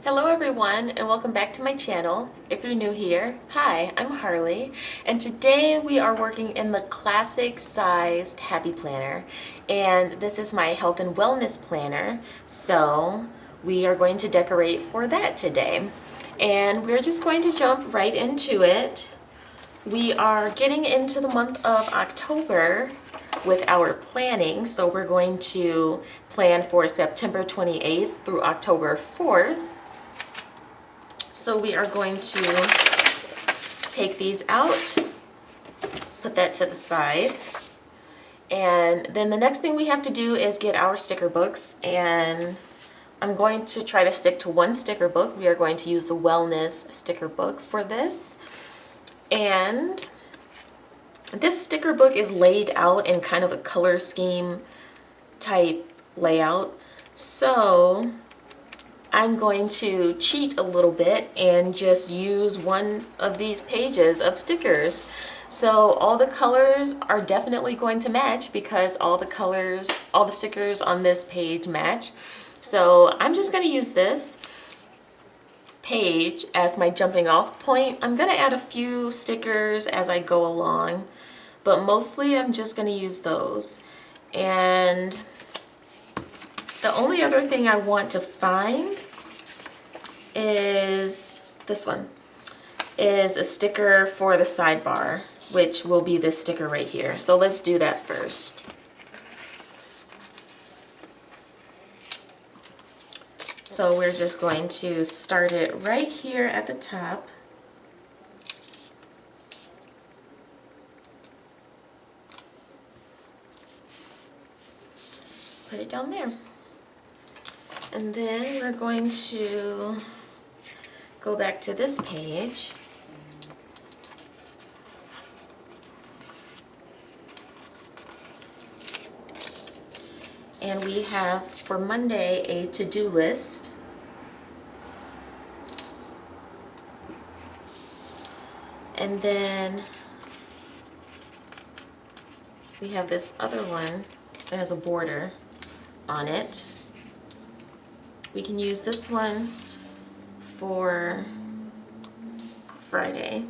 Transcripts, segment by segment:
Hello everyone and welcome back to my channel. If you're new here, hi, I'm Harley and today we are working in the classic sized Happy Planner, and this is my health and wellness planner, so we are going to decorate for that today. And we're just going to jump right into it. We are getting into the month of October with our planning, so we're going to plan for September 28th through October 4th. So we are going to take these out, put that to the side, and then the next thing we have to do is get our sticker books, and I'm going to try to stick to one sticker book. We are going to use the wellness sticker book for this, and this sticker book is laid out in kind of a color scheme type layout, so I'm going to cheat a little bit and just use one of these pages of stickers. So all the colors are definitely going to match because all the stickers on this page match. So I'm just going to use this page as my jumping off point. I'm going to add a few stickers as I go along, but mostly I'm just going to use those. And the only other thing I want to find is this one, is a sticker for the sidebar, which will be this sticker right here. So let's do that first. So we're just going to start it right here at the top. Put it down there. And then we're going to go back to this page. And we have for Monday a to-do list. And then we have this other one that has a border on it. We can use this one for Friday.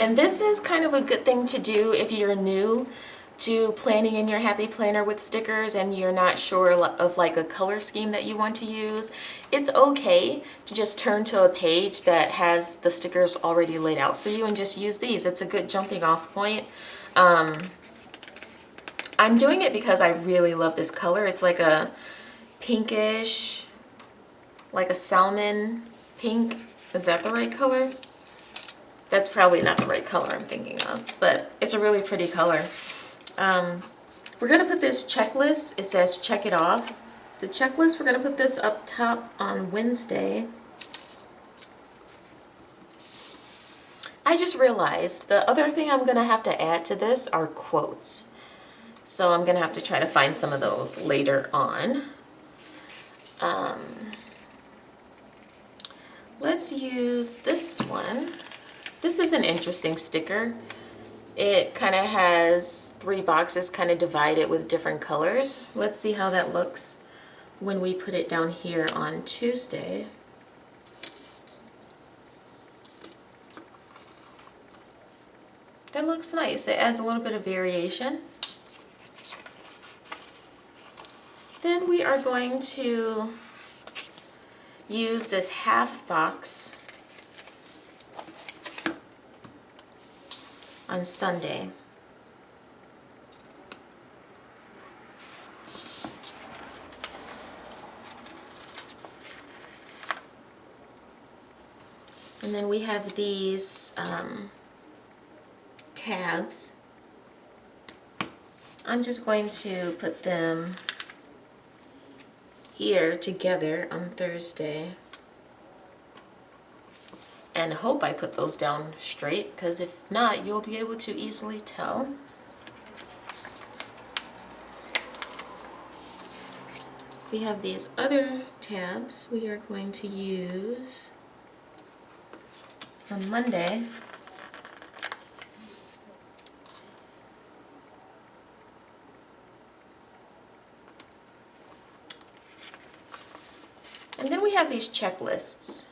And this is kind of a good thing to do if you're new to planning in your Happy Planner with stickers and you're not sure of like a color scheme that you want to use. It's okay to just turn to a page that has the stickers already laid out for you and just use these. It's a good jumping off point. I'm doing it because I really love this color. It's like a pinkish, like a salmon pink. Is that the right color? That's probably not the right color I'm thinking of, but it's a really pretty color. We're gonna put this checklist, it says check it off. It's a checklist, we're gonna put this up top on Wednesday. I just realized the other thing I'm gonna have to add to this are quotes. So I'm gonna have to try to find some of those later on. Let's use this one. This is an interesting sticker. It kind of has 3 boxes kind of divided with different colors. Let's see how that looks when we put it down here on Tuesday. That looks nice. It adds a little bit of variation. Then we are going to use this half box on Sunday. And then we have these tabs. I'm just going to put them here together on Thursday. And hope I put those down straight, because if not, you'll be able to easily tell. We have these other tabs we are going to use on Monday. have these checklists.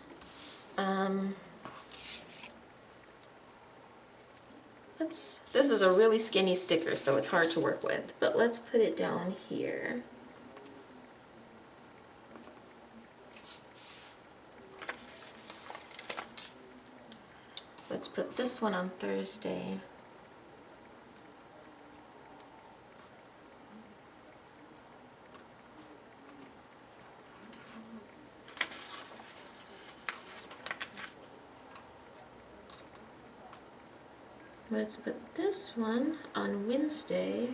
This is a really skinny sticker, so it's hard to work with, but let's put it down here. Let's put this one on Thursday. Let's put this one on Wednesday.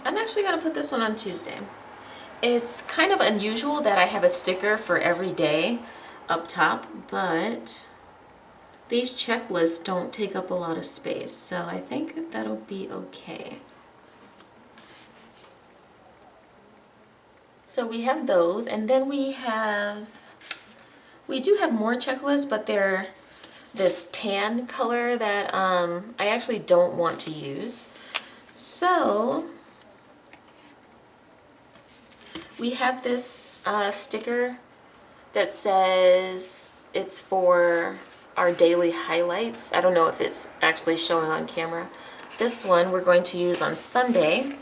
I'm actually going to put this one on Tuesday. It's kind of unusual that I have a sticker for every day up top, but these checklists don't take up a lot of space, so I think that'll be okay. So we have those, and then we do have more checklists, but they're this tan color that I actually don't want to use. So we have this sticker that says it's for our daily highlights. I don't know if it's actually showing on camera. This one we're going to use on Sunday.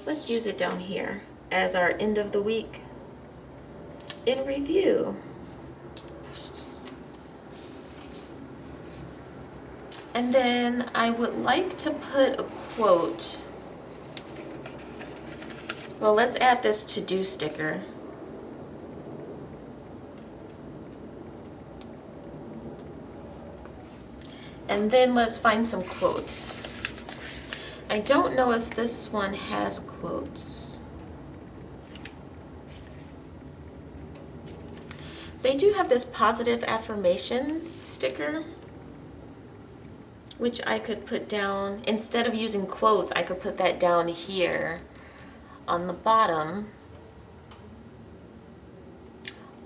Let's use it down here as our end of the week in review. And then I would like to put a quote. Well, let's add this to-do sticker. And then let's find some quotes. I don't know if this one has quotes. They do have this positive affirmations sticker, which I could put down. Instead of using quotes, I could put that down here on the bottom.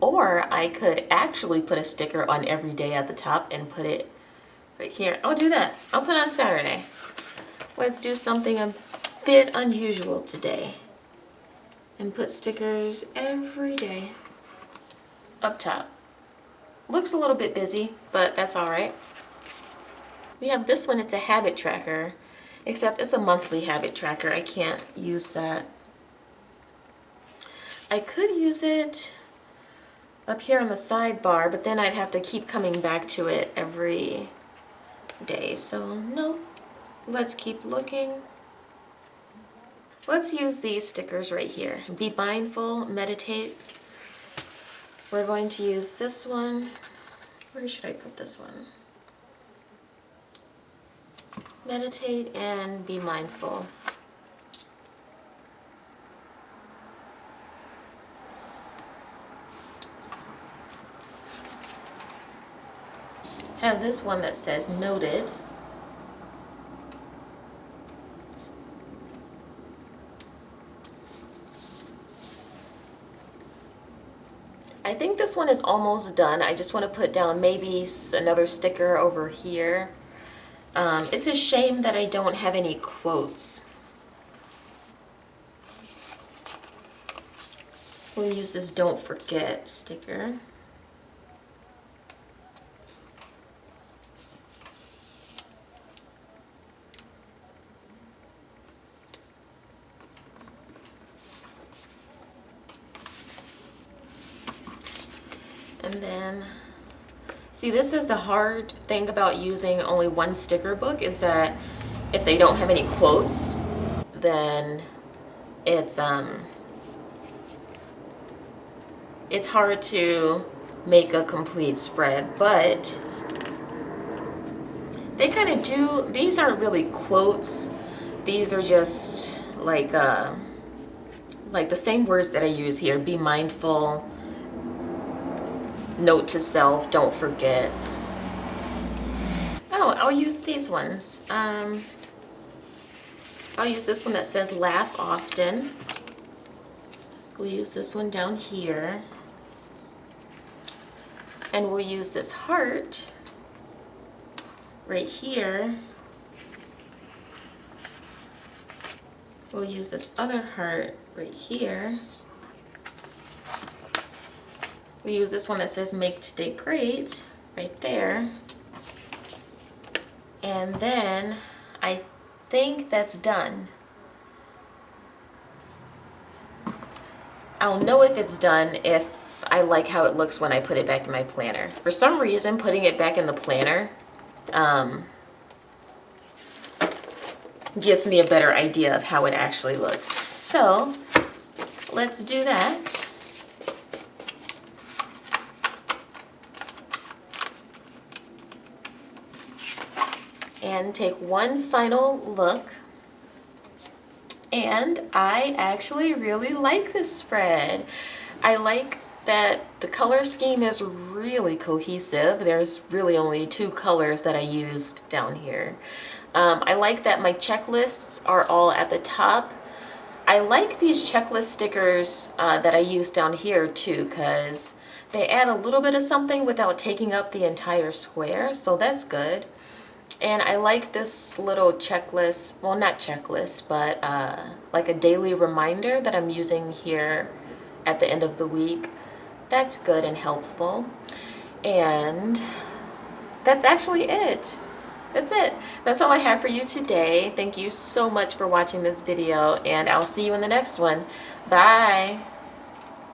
Or I could actually put a sticker on every day at the top and put it right here. I'll do that. I'll put it on Saturday. Let's do something a bit unusual today and put stickers every day up top. Looks a little bit busy, but that's all right. We have this one. It's a habit tracker, except it's a monthly habit tracker. I can't use that. I could use it up here on the sidebar, but then I'd have to keep coming back to it every day. So no, let's keep looking. Let's use these stickers right here. Be mindful, meditate. We're going to use this one. Where should I put this one? Meditate and be mindful. Have this one that says noted. I think this one is almost done. I just want to put down maybe another sticker over here. It's a shame that I don't have any quotes. We'll use this don't forget sticker. And then, see, this is the hard thing about using only one sticker book, is that if they don't have any quotes, then it's hard to make a complete spread. But they kind of do. These aren't really quotes. These are just like the same words that I use here. Be mindful. Note to self, don't forget. Oh, I'll use these ones. I'll use this one that says laugh often. We'll use this one down here. And we'll use this heart right here. We'll use this other heart right here. We use this one that says Make Today Great right there. And then I think that's done. I'll know if it's done if I like how it looks when I put it back in my planner. For some reason, putting it back in the planner gives me a better idea of how it actually looks. So let's do that. And take one final look. And I actually really like this spread. I like that the color scheme is really cohesive. There's really only 2 colors that I used down here. I like that my checklists are all at the top. I like these checklist stickers that I use down here too, because they add a little bit of something without taking up the entire square, so that's good. And I like this little checklist, well, not checklist, but like a daily reminder that I'm using here at the end of the week. That's good and helpful. And that's actually it. That's it. That's all I have for you today. Thank you so much for watching this video, and I'll see you in the next one. Bye.